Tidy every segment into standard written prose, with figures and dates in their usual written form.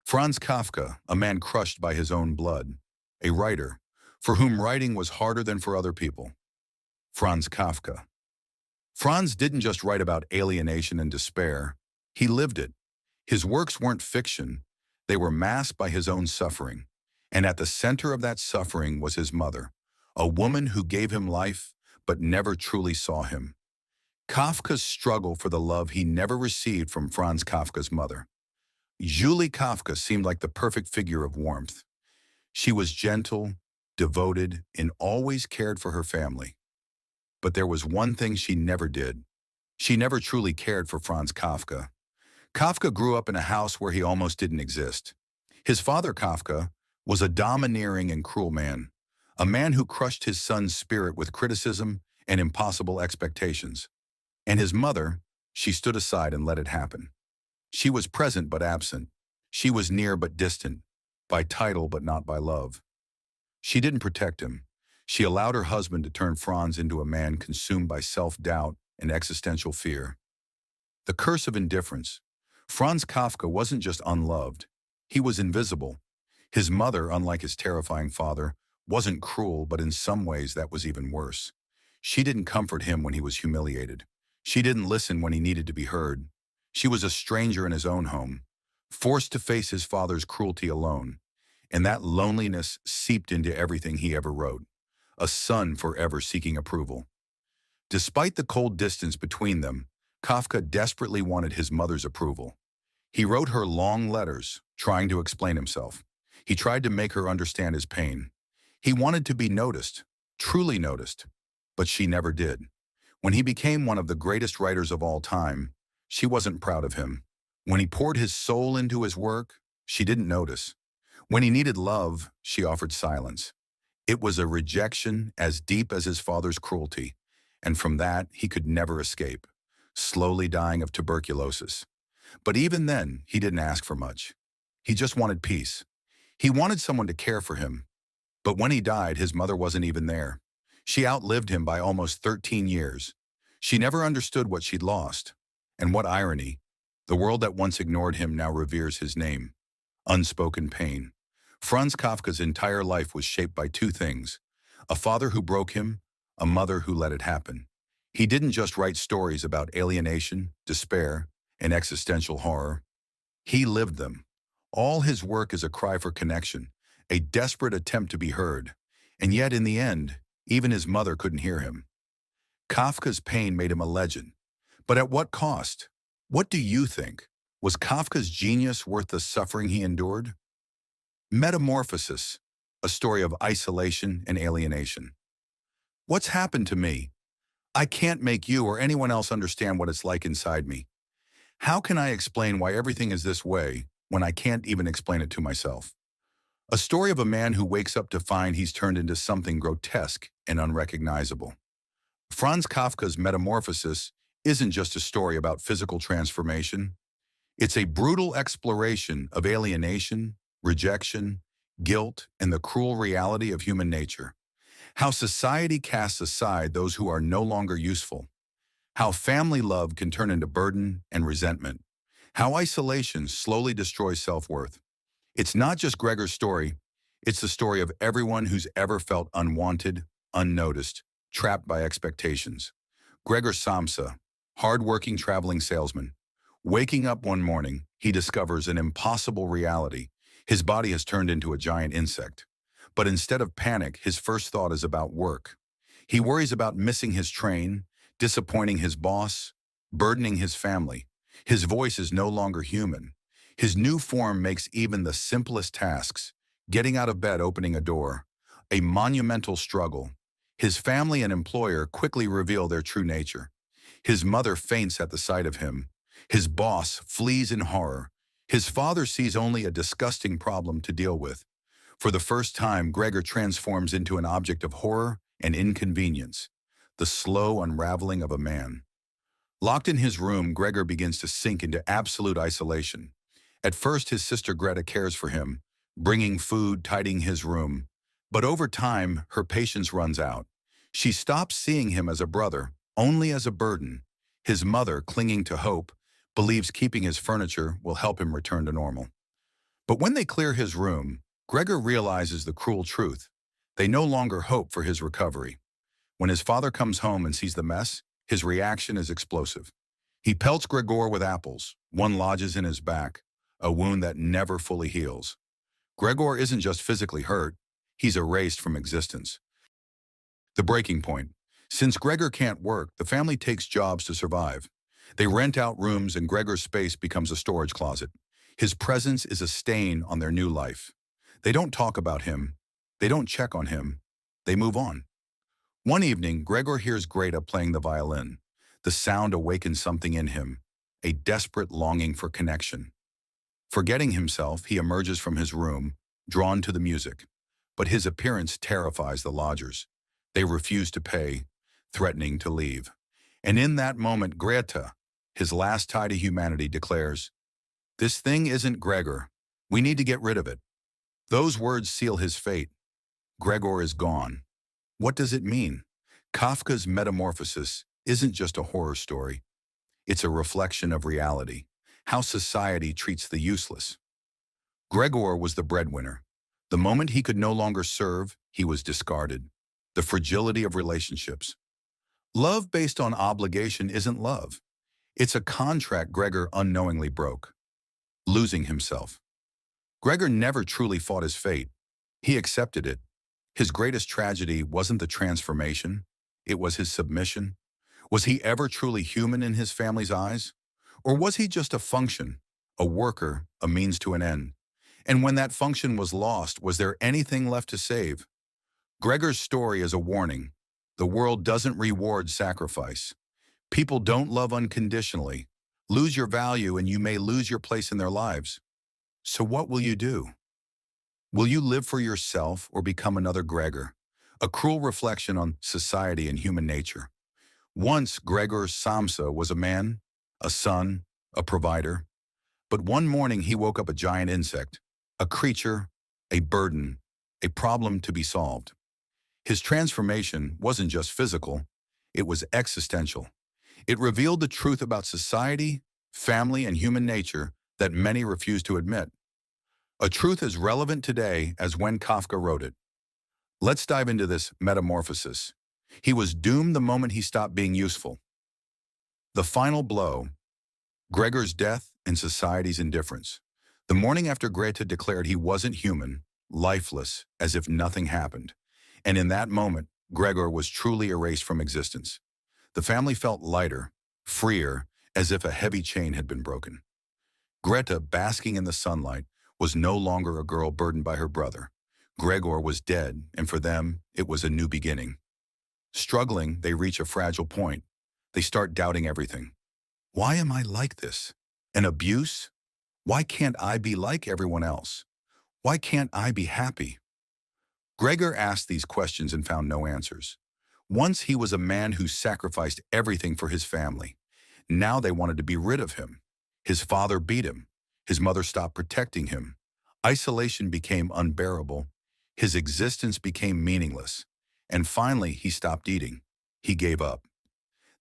Franz Kafka, a man crushed by his own blood, a writer, for whom writing was harder than for other people. Franz Kafka. Franz didn't just write about alienation and despair, he lived it. His works weren't fiction, they were masked by his own suffering. And at the center of that suffering was his mother, a woman who gave him life but never truly saw him. Kafka's struggle for the love he never received from Franz Kafka's mother. Julie Kafka seemed like the perfect figure of warmth. She was gentle, devoted, and always cared for her family. But there was one thing she never did. She never truly cared for Franz Kafka. Kafka grew up in a house where he almost didn't exist. His father, Kafka, was a domineering and cruel man, a man who crushed his son's spirit with criticism and impossible expectations. And his mother, she stood aside and let it happen. She was present but absent. She was near but distant, by title but not by love. She didn't protect him. She allowed her husband to turn Franz into a man consumed by self-doubt and existential fear. The curse of indifference. Franz Kafka wasn't just unloved. He was invisible. His mother, unlike his terrifying father, wasn't cruel, but in some ways that was even worse. She didn't comfort him when he was humiliated. She didn't listen when he needed to be heard. She was a stranger in his own home, forced to face his father's cruelty alone, and that loneliness seeped into everything he ever wrote, a son forever seeking approval. Despite the cold distance between them, Kafka desperately wanted his mother's approval. He wrote her long letters, trying to explain himself. He tried to make her understand his pain. He wanted to be noticed, truly noticed, but she never did. When he became one of the greatest writers of all time, she wasn't proud of him. When he poured his soul into his work, she didn't notice. When he needed love, she offered silence. It was a rejection as deep as his father's cruelty, and from that he could never escape, slowly dying of tuberculosis. But even then, he didn't ask for much. He just wanted peace. He wanted someone to care for him. But when he died, his mother wasn't even there. She outlived him by almost 13 years. She never understood what she'd lost. And what irony, the world that once ignored him now reveres his name. Unspoken pain. Franz Kafka's entire life was shaped by two things: a father who broke him, a mother who let it happen. He didn't just write stories about alienation, despair, and existential horror. He lived them. All his work is a cry for connection, a desperate attempt to be heard. And yet, in the end, even his mother couldn't hear him. Kafka's pain made him a legend. But at what cost? What do you think? Was Kafka's genius worth the suffering he endured? Metamorphosis, a story of isolation and alienation. What's happened to me? I can't make you or anyone else understand what it's like inside me. How can I explain why everything is this way when I can't even explain it to myself? A story of a man who wakes up to find he's turned into something grotesque and unrecognizable. Franz Kafka's Metamorphosis isn't just a story about physical transformation. It's a brutal exploration of alienation, rejection, guilt, and the cruel reality of human nature. How society casts aside those who are no longer useful. How family love can turn into burden and resentment. How isolation slowly destroys self-worth. It's not just Gregor's story, it's the story of everyone who's ever felt unwanted, unnoticed, trapped by expectations. Gregor Samsa, hard-working traveling salesman. Waking up one morning, he discovers an impossible reality. His body has turned into a giant insect. But instead of panic, his first thought is about work. He worries about missing his train, disappointing his boss, burdening his family. His voice is no longer human. His new form makes even the simplest tasks, getting out of bed, opening a door, a monumental struggle. His family and employer quickly reveal their true nature. His mother faints at the sight of him. His boss flees in horror. His father sees only a disgusting problem to deal with. For the first time, Gregor transforms into an object of horror and inconvenience, the slow unraveling of a man. Locked in his room, Gregor begins to sink into absolute isolation. At first, his sister Greta cares for him, bringing food, tidying his room. But over time, her patience runs out. She stops seeing him as a brother, only as a burden. His mother, clinging to hope, believes keeping his furniture will help him return to normal. But when they clear his room, Gregor realizes the cruel truth. They no longer hope for his recovery. When his father comes home and sees the mess, his reaction is explosive. He pelts Gregor with apples. One lodges in his back, a wound that never fully heals. Gregor isn't just physically hurt, he's erased from existence. The breaking point. Since Gregor can't work, the family takes jobs to survive. They rent out rooms and Gregor's space becomes a storage closet. His presence is a stain on their new life. They don't talk about him. They don't check on him. They move on. One evening, Gregor hears Greta playing the violin. The sound awakens something in him, a desperate longing for connection. Forgetting himself, he emerges from his room, drawn to the music. But his appearance terrifies the lodgers. They refuse to pay, threatening to leave. And in that moment, Greta, his last tie to humanity, declares, "This thing isn't Gregor. We need to get rid of it." Those words seal his fate. Gregor is gone. What does it mean? Kafka's Metamorphosis isn't just a horror story. It's a reflection of reality, how society treats the useless. Gregor was the breadwinner. The moment he could no longer serve, he was discarded. The fragility of relationships. Love based on obligation isn't love. It's a contract Gregor unknowingly broke. Losing himself. Gregor never truly fought his fate. He accepted it. His greatest tragedy wasn't the transformation, it was his submission. Was he ever truly human in his family's eyes? Or was he just a function, a worker, a means to an end? And when that function was lost, was there anything left to save? Gregor's story is a warning. The world doesn't reward sacrifice. People don't love unconditionally. Lose your value and you may lose your place in their lives. So what will you do? Will you live for yourself or become another Gregor? A cruel reflection on society and human nature. Once Gregor Samsa was a man, a son, a provider. But one morning he woke up a giant insect, a creature, a burden, a problem to be solved. His transformation wasn't just physical, it was existential. It revealed the truth about society, family, and human nature that many refuse to admit. A truth as relevant today as when Kafka wrote it. Let's dive into this metamorphosis. He was doomed the moment he stopped being useful. The final blow, Gregor's death and society's indifference. The morning after Greta declared he wasn't human, lifeless, as if nothing happened. And in that moment, Gregor was truly erased from existence. The family felt lighter, freer, as if a heavy chain had been broken. Greta, basking in the sunlight, was no longer a girl burdened by her brother. Gregor was dead, and for them, it was a new beginning. Struggling, they reach a fragile point. They start doubting everything. Why am I like this? An abuse? Why can't I be like everyone else? Why can't I be happy? Gregor asked these questions and found no answers. Once he was a man who sacrificed everything for his family. Now they wanted to be rid of him. His father beat him. His mother stopped protecting him. Isolation became unbearable. His existence became meaningless. And finally, he stopped eating. He gave up.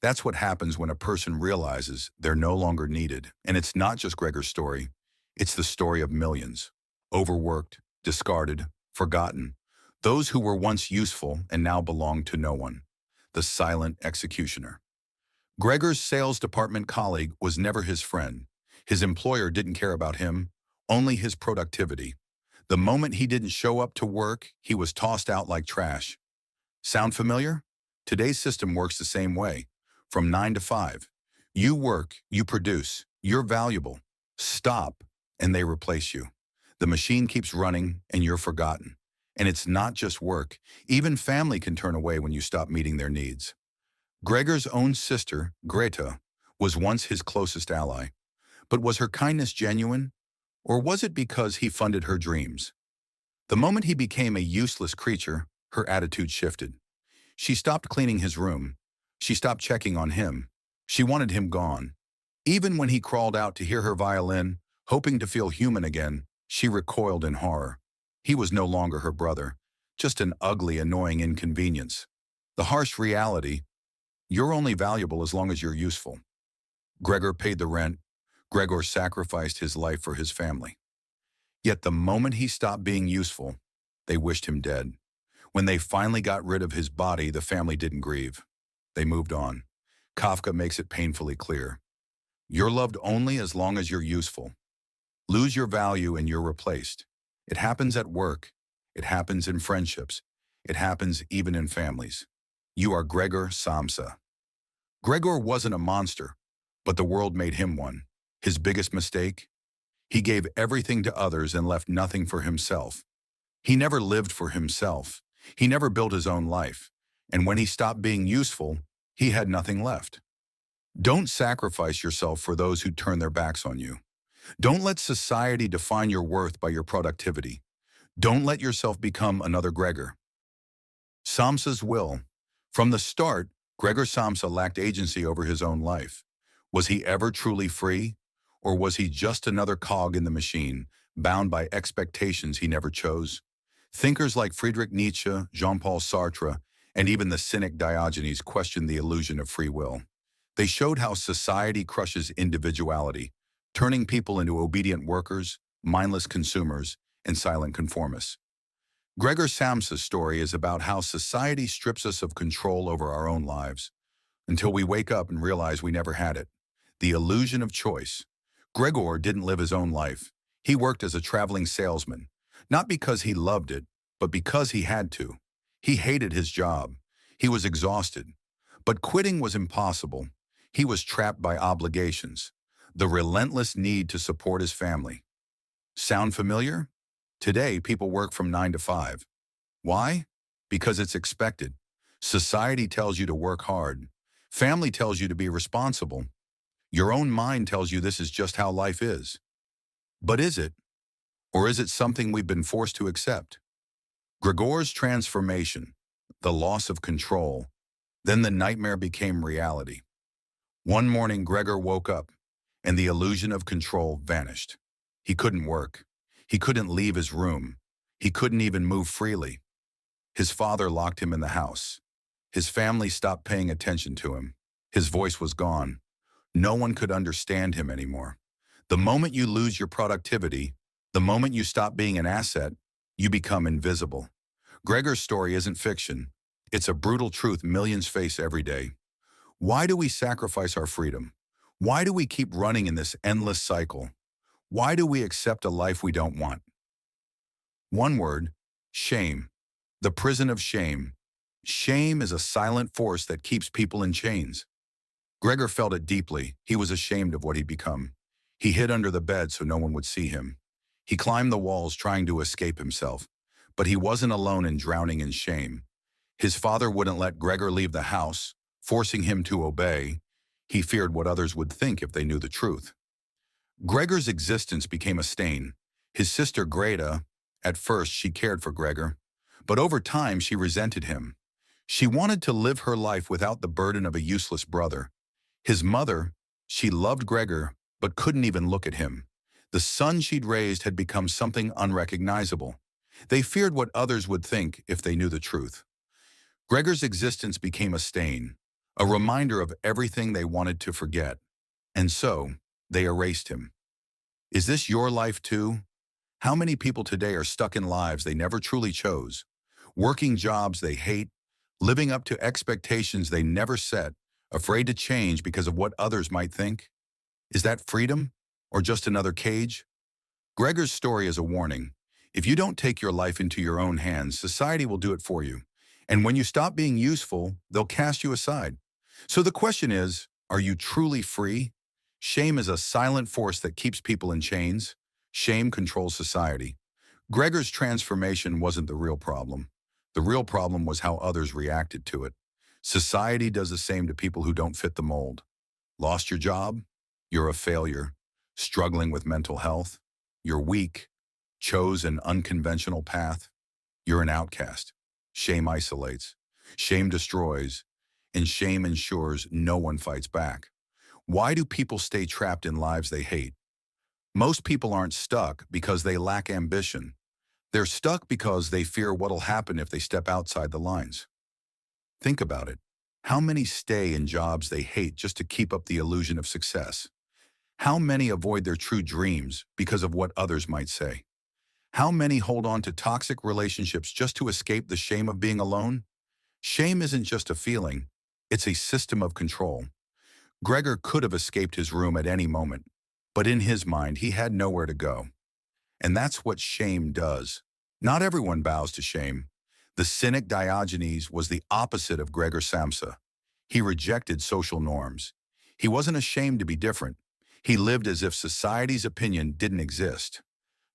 That's what happens when a person realizes they're no longer needed. And it's not just Gregor's story. It's the story of millions. Overworked, discarded, forgotten. Those who were once useful and now belong to no one. The silent executioner. Gregor's sales department colleague was never his friend. His employer didn't care about him, only his productivity. The moment he didn't show up to work, he was tossed out like trash. Sound familiar? Today's system works the same way. From 9 to 5. You work, you produce, you're valuable. Stop, and they replace you. The machine keeps running, and you're forgotten. And it's not just work. Even family can turn away when you stop meeting their needs. Gregor's own sister, Greta, was once his closest ally. But was her kindness genuine? Or was it because he funded her dreams? The moment he became a useless creature, her attitude shifted. She stopped cleaning his room. She stopped checking on him. She wanted him gone. Even when he crawled out to hear her violin, hoping to feel human again, she recoiled in horror. He was no longer her brother, just an ugly, annoying inconvenience. The harsh reality, you're only valuable as long as you're useful. Gregor paid the rent. Gregor sacrificed his life for his family. Yet the moment he stopped being useful, they wished him dead. When they finally got rid of his body, the family didn't grieve. They moved on. Kafka makes it painfully clear. You're loved only as long as you're useful. Lose your value and you're replaced. It happens at work. It happens in friendships. It happens even in families. You are Gregor Samsa. Gregor wasn't a monster, but the world made him one. His biggest mistake? He gave everything to others and left nothing for himself. He never lived for himself. He never built his own life. And when he stopped being useful, he had nothing left. Don't sacrifice yourself for those who turn their backs on you. Don't let society define your worth by your productivity. Don't let yourself become another Gregor. Samsa's will. From the start, Gregor Samsa lacked agency over his own life. Was he ever truly free? Or was he just another cog in the machine, bound by expectations he never chose? Thinkers like Friedrich Nietzsche, Jean-Paul Sartre, and even the cynic Diogenes questioned the illusion of free will. They showed how society crushes individuality, turning people into obedient workers, mindless consumers, and silent conformists. Gregor Samsa's story is about how society strips us of control over our own lives, until we wake up and realize we never had it. The illusion of choice. Gregor didn't live his own life. He worked as a traveling salesman, not because he loved it, but because he had to. He hated his job. He was exhausted. But quitting was impossible. He was trapped by obligations, the relentless need to support his family. Sound familiar? Today, people work from 9 to 5. Why? Because it's expected. Society tells you to work hard. Family tells you to be responsible. Your own mind tells you this is just how life is. But is it? Or is it something we've been forced to accept? Gregor's transformation, the loss of control, then the nightmare became reality. One morning, Gregor woke up, and the illusion of control vanished. He couldn't work. He couldn't leave his room. He couldn't even move freely. His father locked him in the house. His family stopped paying attention to him. His voice was gone. No one could understand him anymore. The moment you lose your productivity, the moment you stop being an asset, you become invisible. Gregor's story isn't fiction. It's a brutal truth millions face every day. Why do we sacrifice our freedom? Why do we keep running in this endless cycle? Why do we accept a life we don't want? One word: shame. The prison of shame. Shame is a silent force that keeps people in chains. Gregor felt it deeply. He was ashamed of what he'd become. He hid under the bed so no one would see him. He climbed the walls trying to escape himself. But he wasn't alone in drowning in shame. His father wouldn't let Gregor leave the house, forcing him to obey. He feared what others would think if they knew the truth. Gregor's existence became a stain. His sister Greta, at first she cared for Gregor, but over time she resented him. She wanted to live her life without the burden of a useless brother. His mother, she loved Gregor, but couldn't even look at him. The son she'd raised had become something unrecognizable. They feared what others would think if they knew the truth. Gregor's existence became a stain, a reminder of everything they wanted to forget. And so, they erased him. Is this your life too? How many people today are stuck in lives they never truly chose, working jobs they hate, living up to expectations they never set, afraid to change because of what others might think? Is that freedom, or just another cage? Gregor's story is a warning. If you don't take your life into your own hands, society will do it for you. And when you stop being useful, they'll cast you aside. So the question is, are you truly free? Shame is a silent force that keeps people in chains. Shame controls society. Gregor's transformation wasn't the real problem. The real problem was how others reacted to it. Society does the same to people who don't fit the mold. Lost your job? You're a failure. Struggling with mental health? You're weak. Chose an unconventional path? You're an outcast. Shame isolates. Shame destroys. And shame ensures no one fights back. Why do people stay trapped in lives they hate? Most people aren't stuck because they lack ambition. They're stuck because they fear what'll happen if they step outside the lines. Think about it. How many stay in jobs they hate just to keep up the illusion of success? How many avoid their true dreams because of what others might say? How many hold on to toxic relationships just to escape the shame of being alone? Shame isn't just a feeling, it's a system of control. Gregor could have escaped his room at any moment, but in his mind he had nowhere to go. And that's what shame does. Not everyone bows to shame. The cynic Diogenes was the opposite of Gregor Samsa. He rejected social norms. He wasn't ashamed to be different. He lived as if society's opinion didn't exist.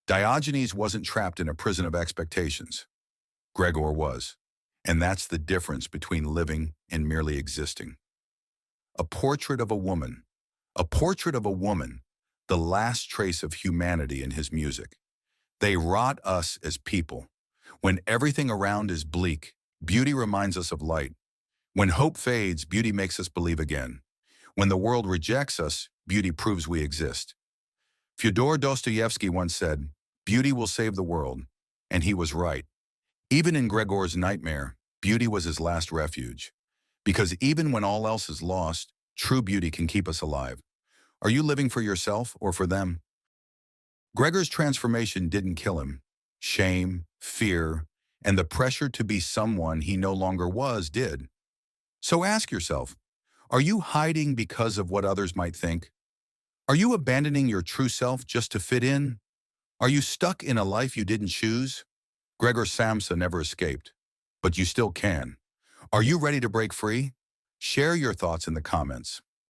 Diogenes wasn't trapped in a prison of expectations. Gregor was. And that's the difference between living and merely existing. A portrait of a woman. A portrait of a woman, the last trace of humanity in his music. They rot us as people. When everything around is bleak, beauty reminds us of light. When hope fades, beauty makes us believe again. When the world rejects us, beauty proves we exist. Fyodor Dostoevsky once said, "Beauty will save the world," and he was right. Even in Gregor's nightmare, beauty was his last refuge. Because even when all else is lost, true beauty can keep us alive. Are you living for yourself or for them? Gregor's transformation didn't kill him. Shame, fear, and the pressure to be someone he no longer was did. So ask yourself, are you hiding because of what others might think? Are you abandoning your true self just to fit in? Are you stuck in a life you didn't choose? Gregor Samsa never escaped, but you still can. Are you ready to break free? Share your thoughts in the comments.